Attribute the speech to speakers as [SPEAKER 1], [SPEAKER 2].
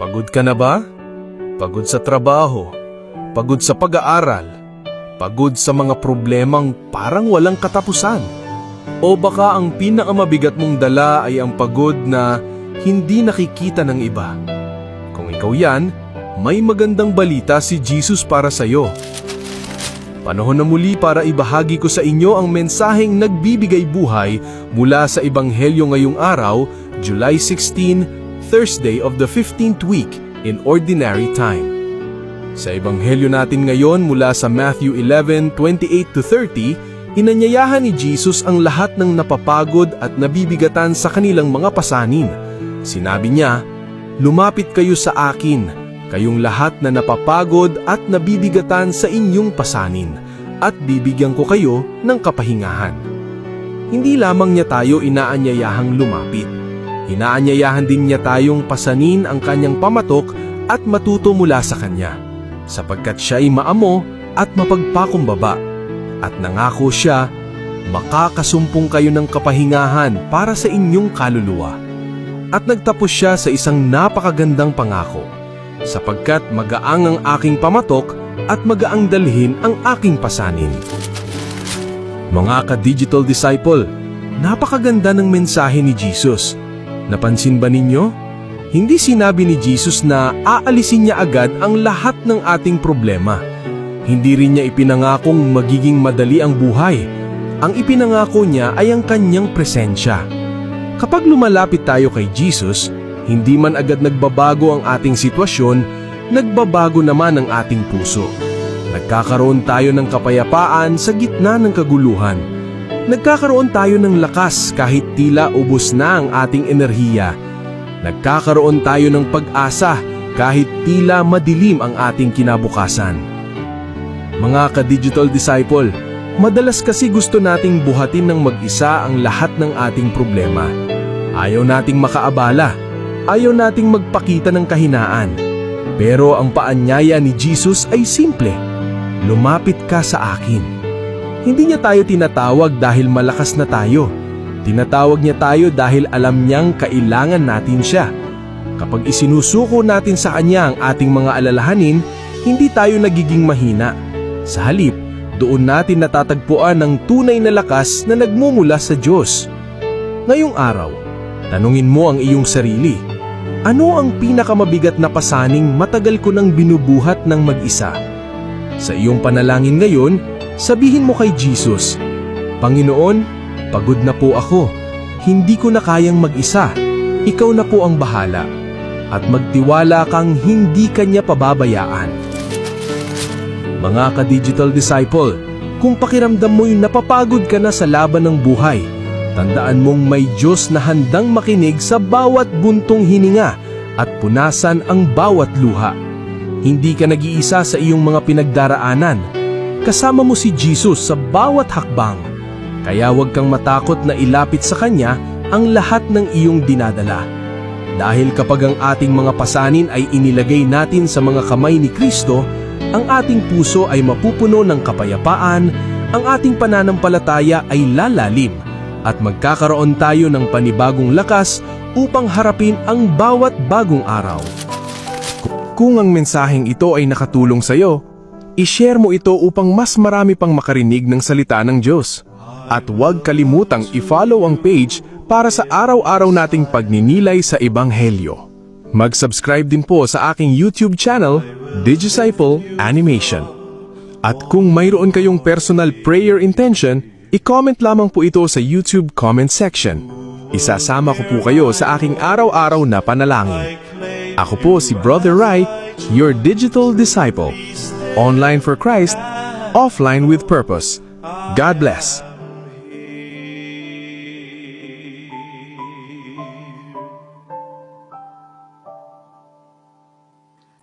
[SPEAKER 1] Pagod ka na ba? Pagod sa trabaho? Pagod sa pag-aaral? Pagod sa mga problemang parang walang katapusan? O baka ang pinakamabigat mong dala ay ang pagod na hindi nakikita ng iba? Kung ikaw yan, may magandang balita si Jesus para sa iyo. Panahon na muli para ibahagi ko sa inyo ang mensaheng nagbibigay buhay mula sa Ebanghelyo ngayong araw, July 16, Thursday of the 15th week in Ordinary Time. Sa Ebanghelyo natin ngayon mula sa Matthew 11:28-30, inanyayahan ni Jesus ang lahat ng napapagod at nabibigatan sa kanilang mga pasanin. Sinabi niya, "Lumapit kayo sa akin, kayong lahat na napapagod at nabibigatan sa inyong pasanin, at bibigyan ko kayo ng kapahingahan." Hindi lamang niya tayo inaanyayahang lumapit. Inaanyayahan din niya tayong pasanin ang kanyang pamatok at matuto mula sa kanya, sapagkat siya ay maamo at mapagpakumbaba. At nangako siya, makakasumpong kayo ng kapahingahan para sa inyong kaluluwa. At nagtapos siya sa isang napakagandang pangako, sapagkat magaang ang aking pamatok at magaang dalhin ang aking pasanin. Mga ka-digital disciple, napakaganda ng mensahe ni Jesus. Napansin ba ninyo? Hindi sinabi ni Jesus na aalisin niya agad ang lahat ng ating problema. Hindi rin niya ipinangakong magiging madali ang buhay. Ang ipinangako niya ay ang kanyang presensya. Kapag lumalapit tayo kay Jesus, hindi man agad nagbabago ang ating sitwasyon, nagbabago naman ang ating puso. Nagkakaroon tayo ng kapayapaan sa gitna ng kaguluhan. Nagkakaroon tayo ng lakas kahit tila ubos na ang ating enerhiya. Nagkakaroon tayo ng pag-asa kahit tila madilim ang ating kinabukasan. Mga ka-digital disciple, madalas kasi gusto nating buhatin ng mag-isa ang lahat ng ating problema. Ayaw nating makaabala. Ayaw nating magpakita ng kahinaan. Pero ang paanyaya ni Jesus ay simple. Lumapit ka sa akin. Hindi niya tayo tinatawag dahil malakas na tayo. Tinatawag niya tayo dahil alam niyang kailangan natin siya. Kapag isinusuko natin sa kanya ang ating mga alalahanin, hindi tayo nagiging mahina. Sa halip, doon natin natatagpuan ang tunay na lakas na nagmumula sa Diyos. Ngayong araw, tanungin mo ang iyong sarili. Ano ang pinakamabigat na pasaning matagal ko nang binubuhat ng mag-isa? Sa iyong panalangin ngayon, sabihin mo kay Jesus, "Panginoon, pagod na po ako. Hindi ko na kayang mag-isa. Ikaw na po ang bahala." At magtiwala kang hindi kanya pababayaan. Mga ka-digital disciple, kung pakiramdam mo'y napapagod ka na sa laban ng buhay, tandaan mong may Diyos na handang makinig sa bawat buntong hininga at punasan ang bawat luha. Hindi ka nag-iisa sa iyong mga pinagdaraanan. Kasama mo si Jesus sa bawat hakbang. Kaya huwag kang matakot na ilapit sa Kanya ang lahat ng iyong dinadala. Dahil kapag ang ating mga pasanin ay inilagay natin sa mga kamay ni Kristo, ang ating puso ay mapupuno ng kapayapaan, ang ating pananampalataya ay lalalim, at magkakaroon tayo ng panibagong lakas upang harapin ang bawat bagong araw. Kung ang mensaheng ito ay nakatulong sa iyo, i-share mo ito upang mas marami pang makarinig ng salita ng Diyos. At huwag kalimutang i-follow ang page para sa araw-araw nating pagninilay sa Ebanghelyo. Mag-subscribe din po sa aking YouTube channel, Disciple Animation. At kung mayroon kayong personal prayer intention, i-comment lamang po ito sa YouTube comment section. Isasama ko po kayo sa aking araw-araw na panalangin. Ako po si Brother Rai, your digital disciple. Online for Christ, offline with purpose. God bless.